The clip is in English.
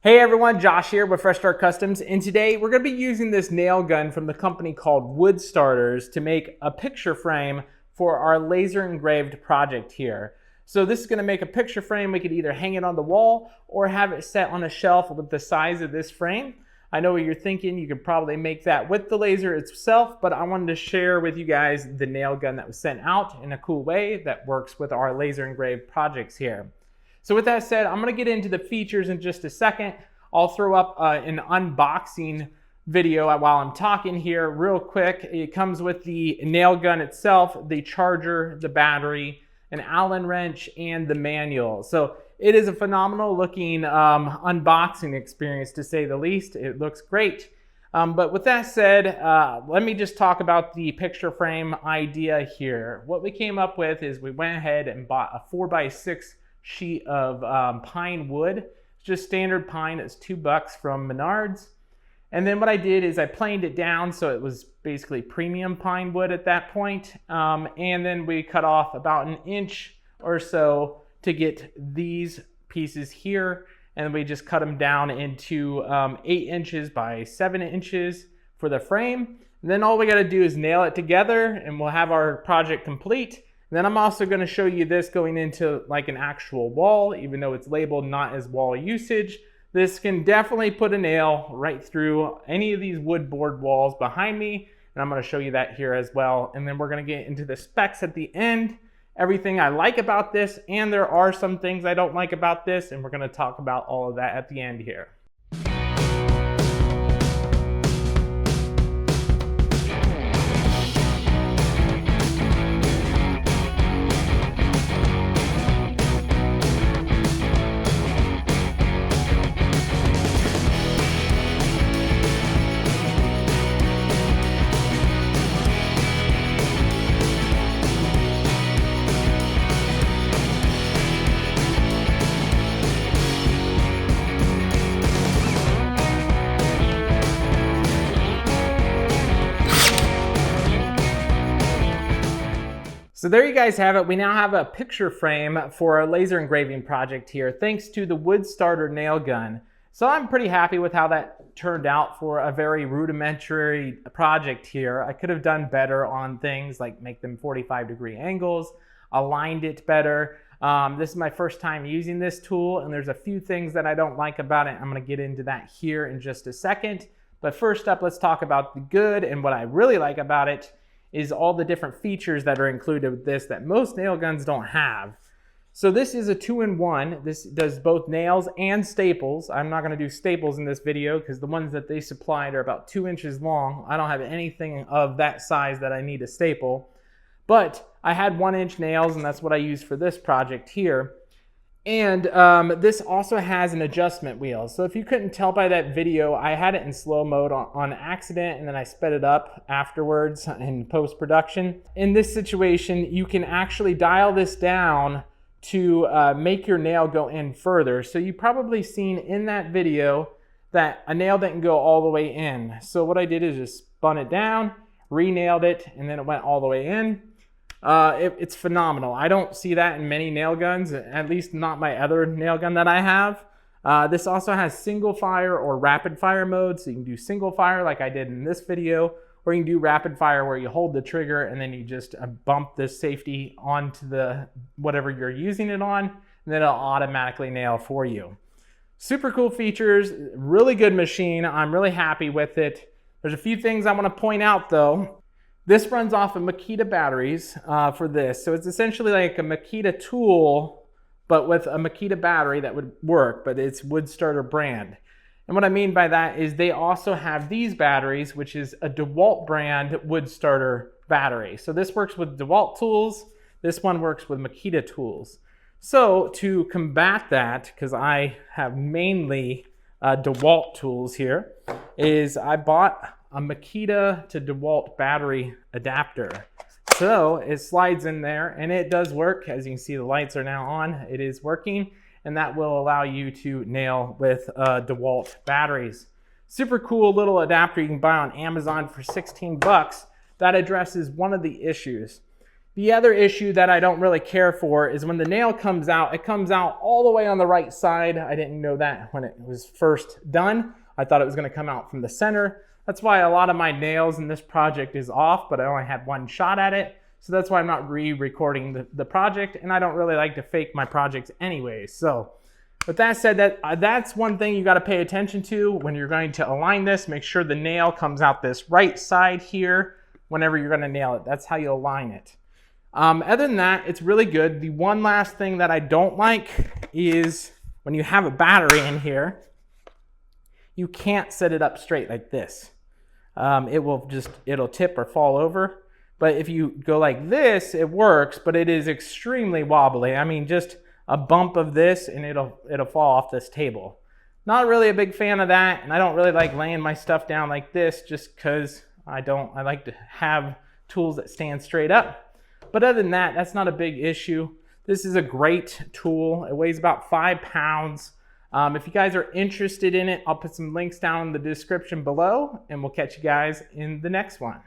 Hey everyone, Josh here with Fresh Start Customs, and today we're going to be using this nail gun from the company called WOODSTARTERS to make a picture frame for our laser engraved project here. So this is going to make a picture frame. We could either hang it on the wall or have it set on a shelf with the size of this frame. I know what you're thinking, you could probably make that with the laser itself, but I wanted to share with you guys the nail gun that was sent out in a cool way that works with our laser engraved projects here. So with that said, I'm going to get into the features in just a second. I'll throw up an unboxing video while I'm talking here real quick. It comes with the nail gun itself, the charger, the battery, an Allen wrench, and the manual. So it is a phenomenal looking unboxing experience, to say the least. It looks great. But with that said, let me just talk about the picture frame idea here. What we came up with is we went ahead and bought a 4x6 sheet of pine wood. It's just standard pine. It's $2 from Menards. And then what I did is I planed it down so it was basically premium pine wood at that point. And then we cut off about an inch or so to get these pieces here. And we just cut them down into 8 inches by 7 inches for the frame. And then all we got to do is nail it together and we'll have our project complete. Then I'm also going to show you this going into like an actual wall, even though it's labeled not as wall usage. This can definitely put a nail right through any of these wood board walls behind me. And I'm going to show you that here as well. And then we're going to get into the specs at the end, everything I like about this. And there are some things I don't like about this. And we're going to talk about all of that at the end here. So there you guys have it. We now have a picture frame for our laser engraving project here, thanks to the WOODSTARTER Nail Gun. So I'm pretty happy with how that turned out for a very rudimentary project here. I could have done better on things like make them 45-degree angles, aligned it better. This is my first time using this tool, and there's a few things that I don't like about it. I'm going to get into that here in just a second. But first up, let's talk about the good, and what I really like about it is all the different features that are included with this that most nail guns don't have. So this is a 2-in-1. This does both nails and staples. I'm not gonna do staples in this video because the ones that they supplied are about 2 inches long. I don't have anything of that size that I need to staple. But I had 1-inch nails, and that's what I used for this project here. And this also has an adjustment wheel. So if you couldn't tell by that video, I had it in slow mode on accident, and then I sped it up afterwards in post-production. In this situation, you can actually dial this down to make your nail go in further. So you probably seen in that video that a nail didn't go all the way in. So what I did is just spun it down, re-nailed it, and then it went all the way in. It's phenomenal. I don't see that in many nail guns, at least not my other nail gun that I have. This also has single fire or rapid fire mode, so you can do single fire like I did in this video, or you can do rapid fire where you hold the trigger and then you just bump the safety onto the whatever you're using it on, and then it'll automatically nail for you. Super cool features, really good machine. I'm really happy with it. There's a few things I want to point out though. This runs off of Makita batteries for this. So it's essentially like a Makita tool, but with a Makita battery that would work, but it's WOODSTARTER brand. And what I mean by that is they also have these batteries, which is a DeWalt brand WOODSTARTER battery. So this works with DeWalt tools. This one works with Makita tools. So to combat that, because I have mainly DeWalt tools here, is I bought a Makita to DeWalt battery adapter. So it slides in there and it does work. As you can see, the lights are now on. It is working, and that will allow you to nail with DeWalt batteries. Super cool little adapter you can buy on Amazon for 16 bucks. That addresses one of the issues. The other issue that I don't really care for is when the nail comes out, it comes out all the way on the right side. I didn't know that when it was first done. I thought it was going to come out from the center. That's why a lot of my nails in this project is off, but I only had one shot at it. So that's why I'm not re-recording the project, and I don't really like to fake my projects anyway. So with that said, that's one thing you got to pay attention to when you're going to align this. Make sure the nail comes out this right side here whenever you're going to nail it. That's how you align it. Other than that, it's really good. The one last thing that I don't like is when you have a battery in here, you can't set it up straight like this. It'll tip or fall over. But if you go like this, it works, but it is extremely wobbly. I mean, just a bump of this and it'll fall off this table. Not really a big fan of that, and I don't really like laying my stuff down like this just because I like to have tools that stand straight up. But other than that, that's not a big issue. This is a great tool. It weighs about 5 pounds. If you guys are interested in it, I'll put some links down in the description below, and we'll catch you guys in the next one.